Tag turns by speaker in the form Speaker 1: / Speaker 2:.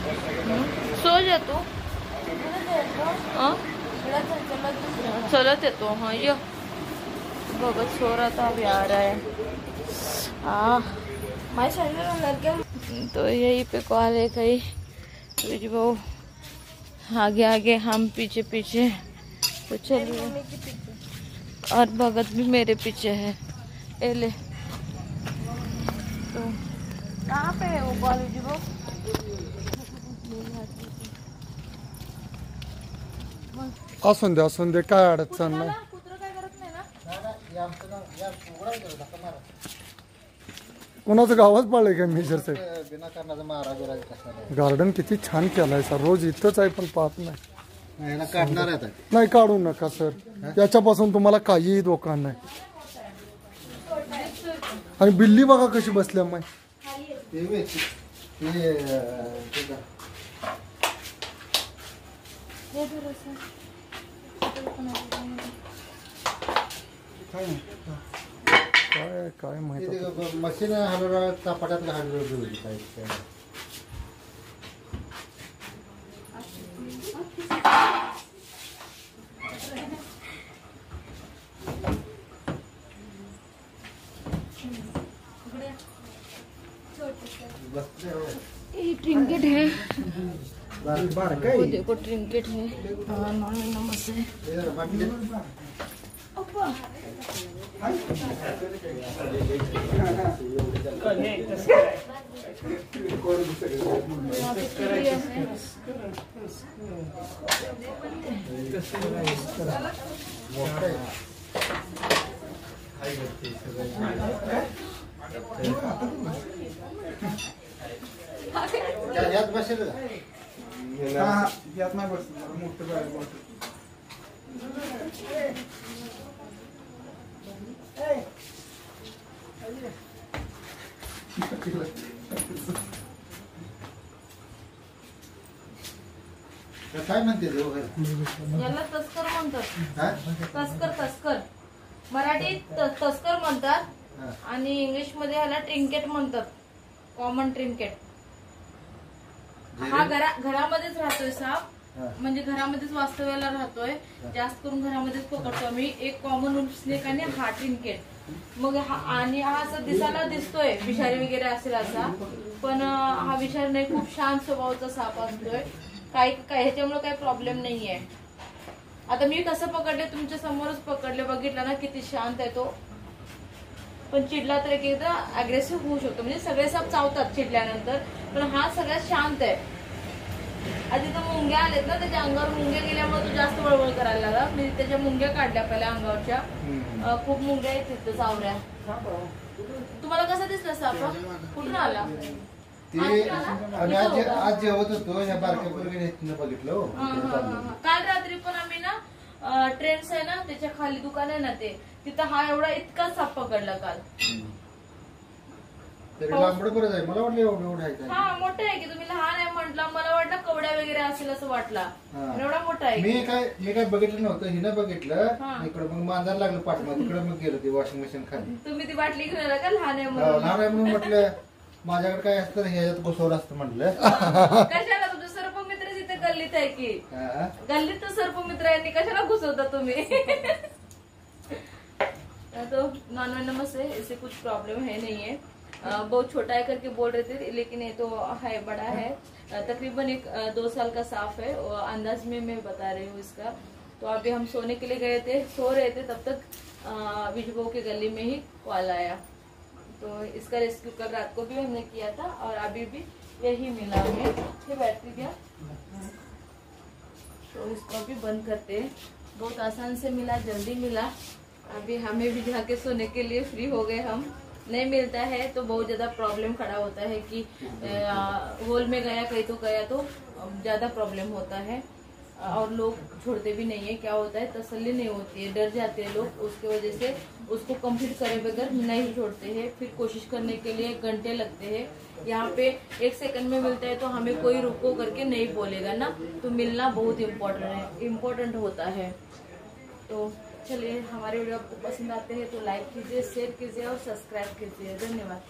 Speaker 1: So जा तू चलत येतो. हाँ ये भगत सो रहा था, अभी आ रहा है. तो यही पे कॉल है कहीं वो आगे आगे हम पीछे पीछे. तो चलिए, और भगत भी मेरे पीछे है. एले तो कहाँ पे है वो कॉलेज? वो
Speaker 2: असून दे काय अडचण नाही. कोणाचं गावच पाळलंय काय मेजर साहेब? गार्डन किती छान केलाय सर. रोज इथंच आहे पण पाहत नाही.
Speaker 3: काढणार
Speaker 2: नाही काढू नका सर, त्याच्यापासून तुम्हाला काही धोका नाही. आणि बिल्ली बघा कशी बसल्या माय. काय काय माहिती
Speaker 3: मशीन हलवणार चपाट्यातलं हलवलं काय.
Speaker 1: ये ट्रिंकेट है, वो देखो ट्रिंकेट है. हाँ नमस्ते.
Speaker 3: यात बसेल का?
Speaker 2: यात नाही बसणार. मोठं
Speaker 3: काय म्हणते
Speaker 1: याला तस्कर म्हणतात. तस्कर मराठीत तस्कर म्हणतात आणि इंग्लिश मध्ये ह्याला ट्रिंकेट म्हणतात. Common trinket. हा घरामध्येच राहतोय साप, म्हणजे घरामध्येच वास्तव्याला राहतोय. जास्त करून घरामध्येच पकडतो आम्ही. एक कॉमन स्नेक आणि हा ट्रिंकेट. मग आणि हा असं दिसायला दिसतोय विषारी वगैरे असेल असा, पण हा विषारी नाही. खूप शांत स्वभावाचा साप असतोय. काय ह्याच्यामुळे काही प्रॉब्लेम नाहीये. आता मी कसं पकडले, तुमच्या समोरच पकडले, बघितलं ना किती शांत आहे तो. पण चिडला तर एक एकदा अग्रेसिव्ह होऊ शकतो. म्हणजे सगळे साप चावतात चिडल्यानंतर, पण हा सगळ्यात शांत आहे. आधी तर मुंग्या आलेत ना, त्याच्या अंगावर मुंग्या गेल्यामुळे तो जास्त वळवळ करायला लागला. मी त्याच्या मुंग्या काढल्या पहिल्या अंगावरच्या. खूप मुंग्या आहेत तिथं चावऱ्या. तुम्हाला कसा दिसला साप? कुठून आला?
Speaker 3: आज जेवत होतो या बारक्या पोरगीने बघितलं.
Speaker 1: काल रात्री पण आम्ही ना ट्रेन्स आहे ना त्याच्या खाली दुकान आहे ना ते, तिथं हा एवढा इतका साप पकडला काल.
Speaker 3: लांबड परत आहे. मला वाटलं एवढं आहे.
Speaker 1: हा मोठा आहे की, तुम्ही लहान आहे म्हटलं. मला वाटलं कवड्या वगैरे असेल असं वाटला. एवढा मोठा आहे.
Speaker 3: मी काय बघितलं नव्हतं. हिनं बघितलं इकडं, मग मांजर लागलं पाठीमागे. तिकडे मग गेलो ती वॉशिंग मशीन खाली.
Speaker 1: तुम्ही ती बाटली घेऊन आला का? लहान आहे म्हणून.
Speaker 3: लहान आहे म्हणून म्हटलं माझ्याकडे काय असतं ह्याच्यात घुसवलं असतं म्हटलं.
Speaker 1: कशाला? तुमचं सर्पमित्र तिथे गल्लीत आहे की, गल्लीत तर सर्पमित्र आहे. कशाला घुसवता तुम्ही? तो नॉन वेनमस है, इससे कुछ प्रॉब्लम है नहीं है. बहुत छोटा है करके बोल रहे थे, लेकिन ये तो है बड़ा है. तकरीबन 2 साल का साफ है. अंदाज में मैं बता रही हूँ इसका. तो अभी हम सोने के लिए गए थे, सो रहे थे, तब तक विजबो के गली में ही कॉल आया. तो इसका रेस्क्यू कल रात को भी हमने किया था और अभी भी यही मिला हमें. ये बैटरी क्या, तो इसको भी बंद करते हैं. बहुत आसान से मिला, जल्दी मिला. अभी हमें भी जाके सोने के लिए फ्री हो गए हम. नहीं मिलता है तो बहुत ज़्यादा प्रॉब्लम खड़ा होता है कि होल में गया कहीं तो गया तो ज़्यादा प्रॉब्लम होता है. और लोग छोड़ते भी नहीं है. क्या होता है, तसल्ली नहीं होती है, डर जाते हैं लोग. उसके वजह से उसको कंप्लीट करे बगैर नहीं छोड़ते हैं. फिर कोशिश करने के लिए घंटे लगते हैं. यहाँ पे 1 सेकंड में मिलता है तो हमें कोई रुको करके नहीं बोलेगा ना. तो मिलना बहुत इम्पोर्टेंट होता है. तो चलिए, हमारे वीडियो आपको पसंद आते हैं तो लाइक कीजिए, शेयर कीजिए और सब्सक्राइब कीजिए. धन्यवाद.